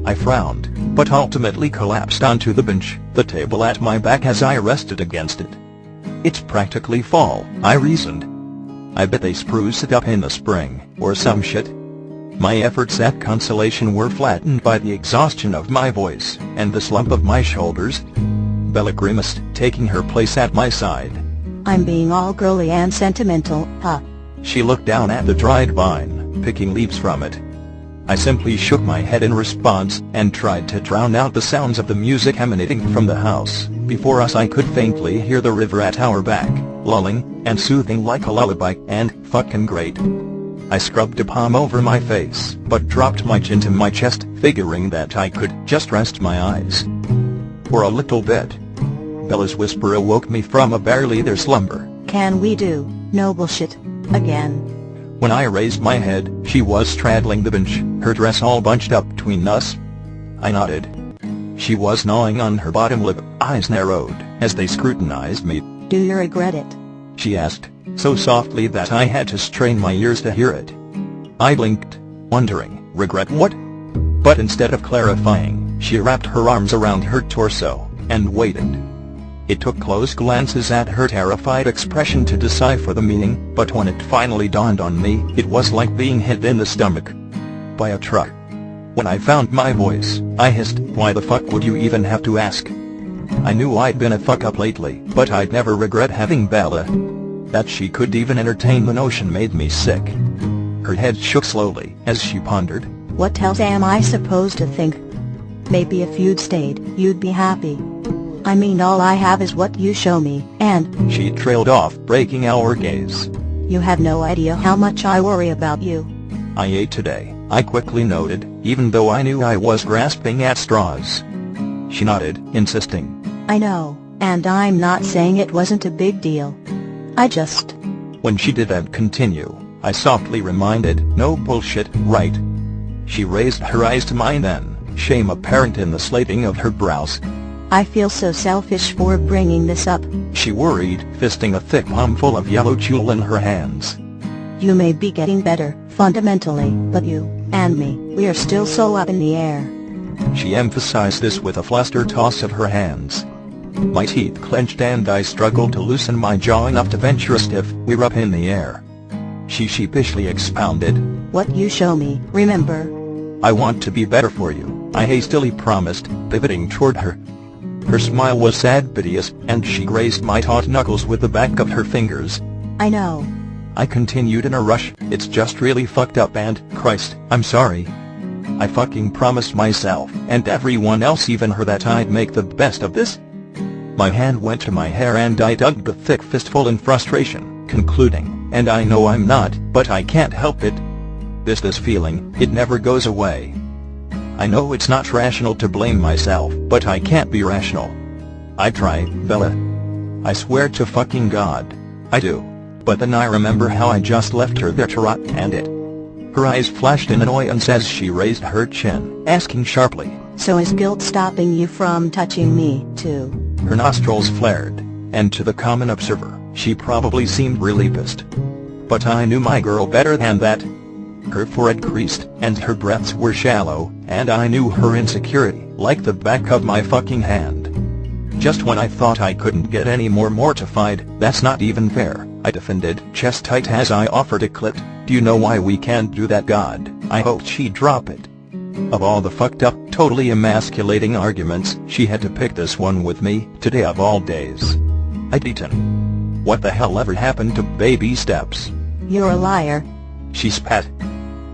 I frowned, but ultimately collapsed onto the bench, the table at my back as I rested against it. It's practically fall, I reasoned. I bet they spruce it up in the spring, or some shit. My efforts at consolation were flattened by the exhaustion of my voice, and the slump of my shoulders. Bella grimaced, taking her place at my side. I'm being all girly and sentimental, huh? She looked down at the dried vine, picking leaves from it. I simply shook my head in response, and tried to drown out the sounds of the music emanating from the house. Before us I could faintly hear the river at our back, lulling, and soothing like a lullaby, and fucking great. I scrubbed a palm over my face, but dropped my chin to my chest, figuring that I could just rest my eyes for a little bit. Bella's whisper awoke me from a barely there slumber. Can we do no bullshit again? When I raised my head, she was straddling the bench, her dress all bunched up between us. I nodded. She was gnawing on her bottom lip, eyes narrowed as they scrutinized me. Do you regret it? She asked, so softly that I had to strain my ears to hear it. I blinked, wondering, regret what? But instead of clarifying, she wrapped her arms around her torso, and waited. It took close glances at her terrified expression to decipher the meaning, but when it finally dawned on me, it was like being hit in the stomach by a truck. When I found my voice, I hissed, why the fuck would you even have to ask? I knew I'd been a fuck-up lately, but I'd never regret having Bella. That she could even entertain the notion made me sick. Her head shook slowly, as she pondered. What else am I supposed to think? Maybe if you'd stayed, you'd be happy. I mean, all I have is what you show me, and… She trailed off, breaking our gaze. You have no idea how much I worry about you. I ate today, I quickly noted, even though I knew I was grasping at straws. She nodded, insisting. I know, and I'm not saying it wasn't a big deal. I just… When she didn't continue, I softly reminded, no bullshit, right? She raised her eyes to mine then, shame apparent in the slating of her brows. I feel so selfish for bringing this up. She worried, fisting a thick palmful of yellow tulle in her hands. You may be getting better, fundamentally, but you, and me, we're still so up in the air. She emphasized this with a flustered toss of her hands. My teeth clenched and I struggled to loosen my jaw enough to venture a stiff, we're up in the air. She sheepishly expounded. What you show me, remember? I want to be better for you, I hastily promised, pivoting toward her. Her smile was sad, piteous, and she grazed my taut knuckles with the back of her fingers. I know. I continued in a rush, it's just really fucked up and, Christ, I'm sorry. I fucking promised myself, and everyone else, even her, that I'd make the best of this. My hand went to my hair and I dug the thick fistful in frustration, concluding, and I know I'm not, but I can't help it. This feeling, it never goes away. I know it's not rational to blame myself, but I can't be rational. I try, Bella. I swear to fucking God. I do. But then I remember how I just left her there to rot, and it. Her eyes flashed in annoyance as she raised her chin, asking sharply. So is guilt stopping you from touching me, too? Her nostrils flared, and to the common observer, she probably seemed really pissed. But I knew my girl better than that. Her forehead creased, and her breaths were shallow, and I knew her insecurity, like the back of my fucking hand. Just when I thought I couldn't get any more mortified, that's not even fair, I defended, chest tight as I offered a clip. Do you know why we can't do that, God? I hoped she'd drop it. Of all the fucked up, totally emasculating arguments, she had to pick this one with me, today of all days. I'd eaten. What the hell ever happened to baby steps? You're a liar. She spat.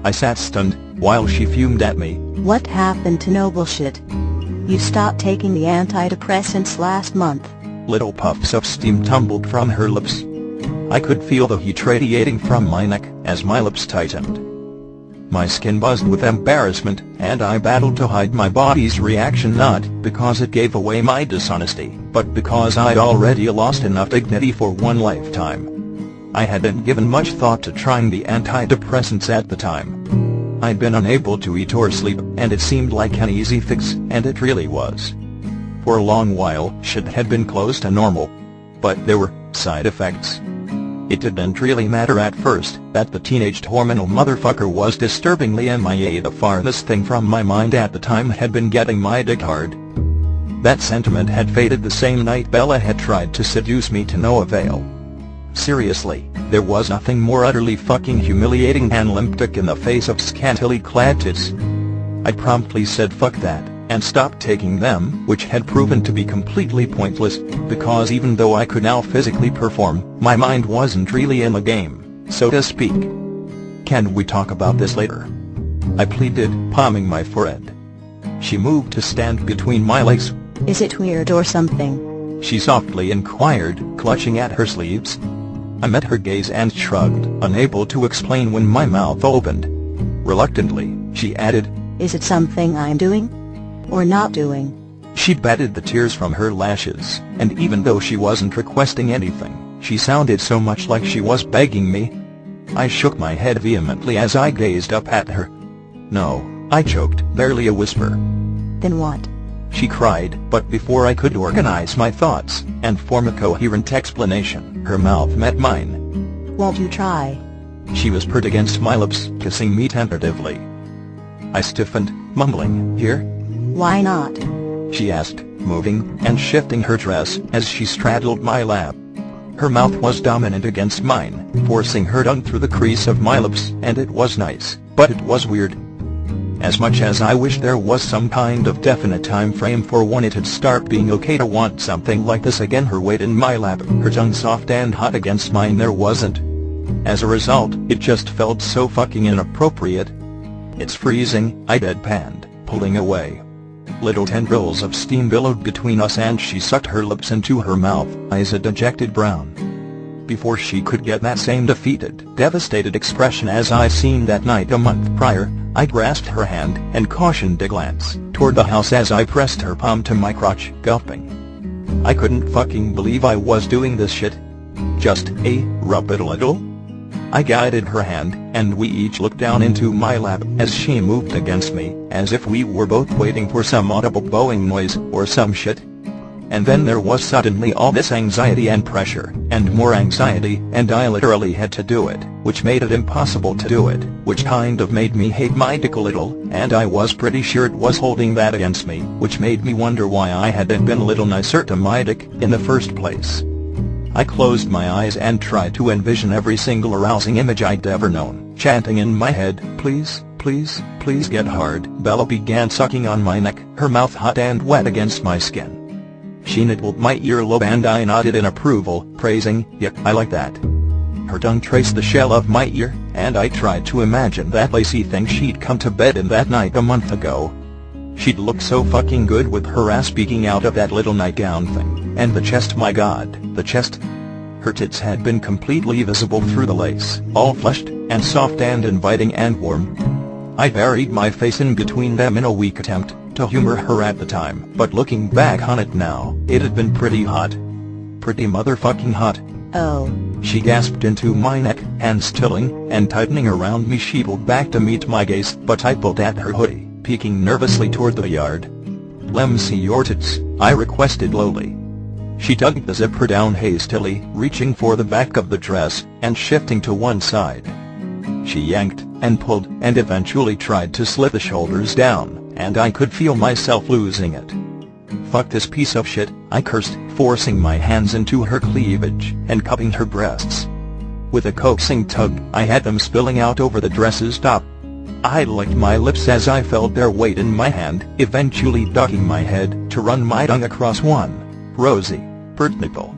I sat stunned, while she fumed at me. What happened to no bullshit? You stopped taking the antidepressants last month. Little puffs of steam tumbled from her lips. I could feel the heat radiating from my neck, as my lips tightened. My skin buzzed with embarrassment, and I battled to hide my body's reaction, not because it gave away my dishonesty, but because I'd already lost enough dignity for one lifetime. I hadn't given much thought to trying the antidepressants at the time. I'd been unable to eat or sleep, and it seemed like an easy fix, and it really was. For a long while, shit had been close to normal. But there were side effects. It didn't really matter at first that the teenaged hormonal motherfucker was disturbingly MIA. The farthest thing from my mind at the time had been getting my dick hard. That sentiment had faded the same night Bella had tried to seduce me to no avail. Seriously, there was nothing more utterly fucking humiliating than limp dick in the face of scantily clad tits. I promptly said fuck that, and stopped taking them, which had proven to be completely pointless, because even though I could now physically perform, my mind wasn't really in the game, so to speak. Can we talk about this later? I pleaded, palming my forehead. She moved to stand between my legs. Is it weird or something? She softly inquired, clutching at her sleeves. I met her gaze and shrugged, unable to explain when my mouth opened. Reluctantly, she added, Is it something I'm doing? Or not doing? She batted the tears from her lashes, and even though she wasn't requesting anything, she sounded so much like she was begging me. I shook my head vehemently as I gazed up at her. No, I choked, barely a whisper. Then what? She cried, but before I could organize my thoughts and form a coherent explanation, her mouth met mine. Won't you try? She whispered against my lips, kissing me tentatively. I stiffened, mumbling, here? Why not? She asked, moving and shifting her dress as she straddled my lap. Her mouth was dominant against mine, forcing her tongue through the crease of my lips, and it was nice, but it was weird. As much as I wished there was some kind of definite time frame for when it'd start being okay to want something like this again, her weight in my lap, her tongue soft and hot against mine, there wasn't. As a result, it just felt so fucking inappropriate. It's freezing, I deadpanned, pulling away. Little tendrils of steam billowed between us and she sucked her lips into her mouth, eyes a dejected brown. Before she could get that same defeated, devastated expression as I seen that night a month prior, I grasped her hand and cautioned a glance toward the house as I pressed her palm to my crotch, gulping. I couldn't fucking believe I was doing this shit. Just rub it a little? I guided her hand, and we each looked down into my lap as she moved against me, as if we were both waiting for some audible bowing noise or some shit. And then there was suddenly all this anxiety and pressure, and more anxiety, and I literally had to do it, which made it impossible to do it, which kind of made me hate my dick a little, and I was pretty sure it was holding that against me, which made me wonder why I hadn't been a little nicer to my dick in the first place. I closed my eyes and tried to envision every single arousing image I'd ever known, chanting in my head, please, please, please get hard. Bella began sucking on my neck, her mouth hot and wet against my skin. She nibbled my earlobe and I nodded in approval, praising, yeah, I like that. Her tongue traced the shell of my ear, and I tried to imagine that lacy thing she'd come to bed in that night a month ago. She'd look so fucking good with her ass peeking out of that little nightgown thing, and the chest, my god, the chest. Her tits had been completely visible through the lace, all flushed, and soft and inviting and warm. I buried my face in between them in a weak attempt to humor her at the time, but looking back on it now, it had been pretty hot. Pretty motherfucking hot. Oh. She gasped into my neck, hands tilting and tightening around me. She pulled back to meet my gaze, but I pulled at her hoodie, peeking nervously toward the yard. Lemme see your tits, I requested lowly. She tugged the zipper down hastily, reaching for the back of the dress, and shifting to one side. She yanked, and pulled, and eventually tried to slip the shoulders down, and I could feel myself losing it. Fuck this piece of shit, I cursed, forcing my hands into her cleavage, and cupping her breasts. With a coaxing tug, I had them spilling out over the dress's top. I licked my lips as I felt their weight in my hand, eventually ducking my head to run my tongue across one rosy, pert nipple.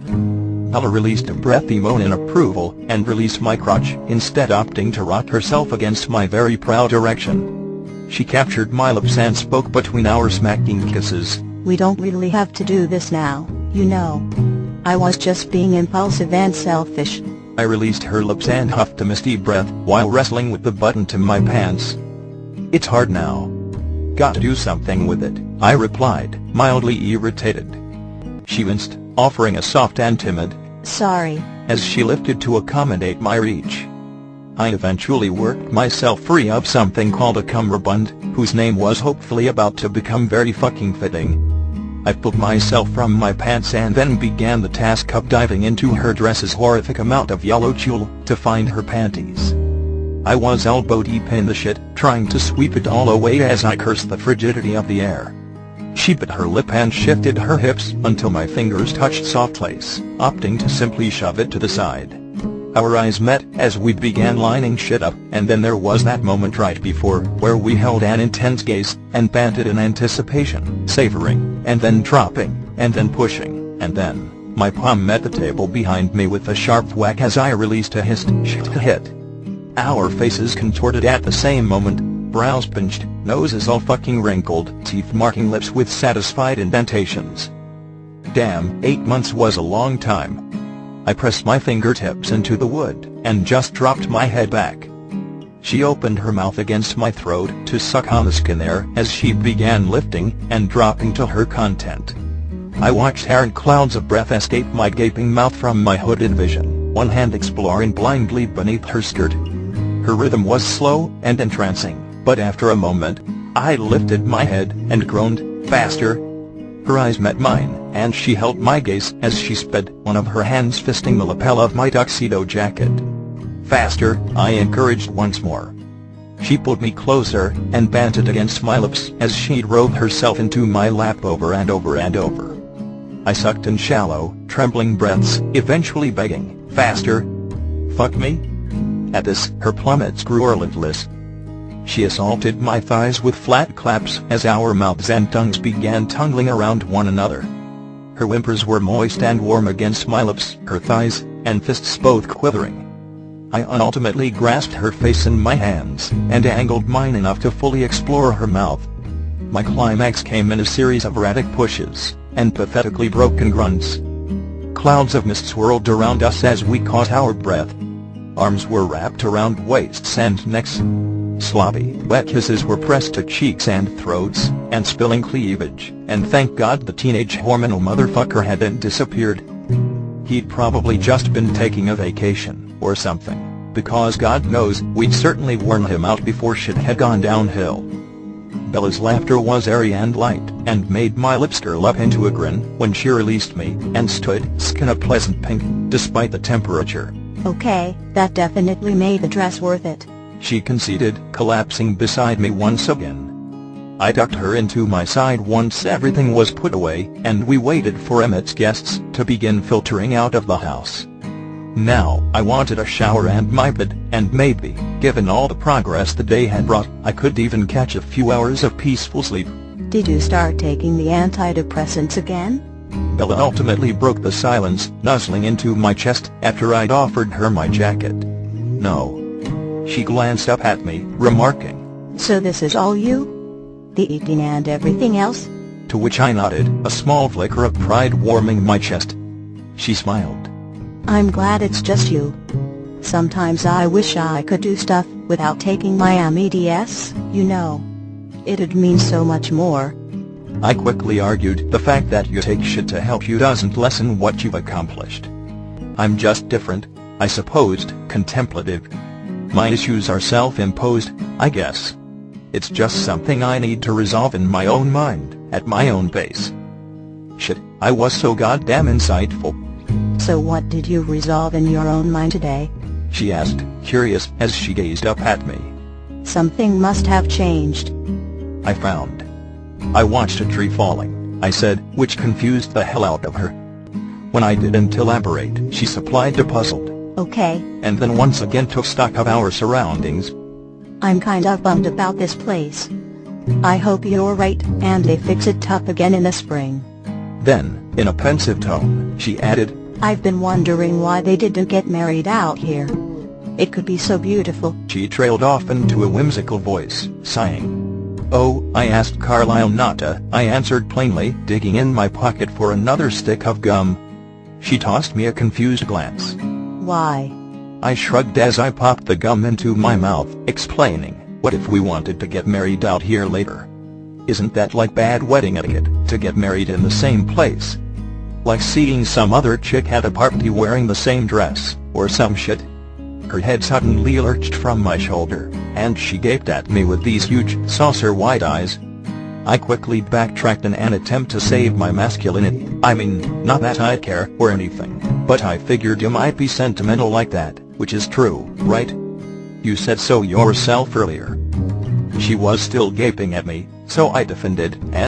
Bella released a breathy moan in approval, and released my crotch, instead opting to rock herself against my very proud erection. She captured my lips and spoke between our smacking kisses. We don't really have to do this now, you know. I was just being impulsive and selfish. I released her lips and huffed a misty breath while wrestling with the button to my pants. It's hard now. Got to do something with it, I replied, mildly irritated. She winced, offering a soft and timid, sorry, as she lifted to accommodate my reach. I eventually worked myself free of something called a cummerbund, whose name was hopefully about to become very fucking fitting. I pulled myself from my pants and then began the task of diving into her dress's horrific amount of yellow tulle to find her panties. I was elbow deep in the shit, trying to sweep it all away as I cursed the frigidity of the air. She bit her lip and shifted her hips until my fingers touched soft place, opting to simply shove it to the side. Our eyes met as we began lining shit up, and then there was that moment right before where we held an intense gaze and panted in anticipation, savoring, and then dropping, and then pushing, and then my palm met the table behind me with a sharp whack as I released a hissed shit hit. Our faces contorted at the same moment, brows pinched, noses all fucking wrinkled, teeth marking lips with satisfied indentations. Damn, 8 months was a long time. I pressed my fingertips into the wood, and just dropped my head back. She opened her mouth against my throat to suck on the skin there as she began lifting and dropping to her content. I watched errant clouds of breath escape my gaping mouth from my hooded vision, one hand exploring blindly beneath her skirt. Her rhythm was slow and entrancing, but after a moment, I lifted my head and groaned, "Faster!" Her eyes met mine, and she held my gaze as she sped, one of her hands fisting the lapel of my tuxedo jacket. "Faster!" I encouraged once more. She pulled me closer and panted against my lips as she drove herself into my lap over and over and over. I sucked in shallow, trembling breaths, eventually begging, "Faster! Fuck me!" At this, her plummets grew relentless. She assaulted my thighs with flat claps as our mouths and tongues began tingling around one another. Her whimpers were moist and warm against my lips, her thighs and fists both quivering. I ultimately grasped her face in my hands, and angled mine enough to fully explore her mouth. My climax came in a series of erratic pushes, and pathetically broken grunts. Clouds of mist swirled around us as we caught our breath. Arms were wrapped around waists and necks. Sloppy, wet kisses were pressed to cheeks and throats, and spilling cleavage, and thank God the teenage hormonal motherfucker hadn't disappeared. He'd probably just been taking a vacation, or something, because God knows we'd certainly worn him out before shit had gone downhill. Bella's laughter was airy and light, and made my lips curl up into a grin when she released me, and stood, skin a pleasant pink, despite the temperature. Okay, that definitely made the dress worth it, she conceded, collapsing beside me once again. I tucked her into my side once everything was put away, and we waited for Emmett's guests to begin filtering out of the house. Now, I wanted a shower and my bed, and maybe, given all the progress the day had brought, I could even catch a few hours of peaceful sleep. Did you start taking the antidepressants again? Bella ultimately broke the silence, nuzzling into my chest after I'd offered her my jacket. No. She glanced up at me, remarking, "So this is all you? The eating and everything else?" To which I nodded, a small flicker of pride warming my chest. She smiled. "I'm glad it's just you. Sometimes I wish I could do stuff without taking my meds, you know. It'd mean so much more." I quickly argued, the fact that you take shit to help you doesn't lessen what you've accomplished. I'm just different, I supposed, contemplative. My issues are self-imposed, I guess. It's just something I need to resolve in my own mind, at my own pace. Shit, I was so goddamn insightful. "So what did you resolve in your own mind today?" she asked, curious as she gazed up at me. "Something must have changed." I frowned. "I watched a tree falling," I said, which confused the hell out of her. When I didn't elaborate, she supplied a puzzled, "Okay." And then once again took stock of our surroundings. "I'm kind of bummed about this place. I hope you're right, and they fix it up again in the spring." Then, in a pensive tone, she added, "I've been wondering why they didn't get married out here. It could be so beautiful." She trailed off into a whimsical voice, sighing. "Oh, I asked Carlisle not to," I answered plainly, digging in my pocket for another stick of gum. She tossed me a confused glance. "Why?" I shrugged as I popped the gum into my mouth, explaining, "What if we wanted to get married out here later? Isn't that like bad wedding etiquette, to get married in the same place? Like seeing some other chick at a party wearing the same dress, or some shit?" Her head suddenly lurched from my shoulder, and she gaped at me with these huge, saucer-wide eyes. I quickly backtracked in an attempt to save my masculinity. I mean, not that I care or anything, but I figured you might be sentimental like that, which is true, right? You said so yourself earlier. She was still gaping at me, so I defended, and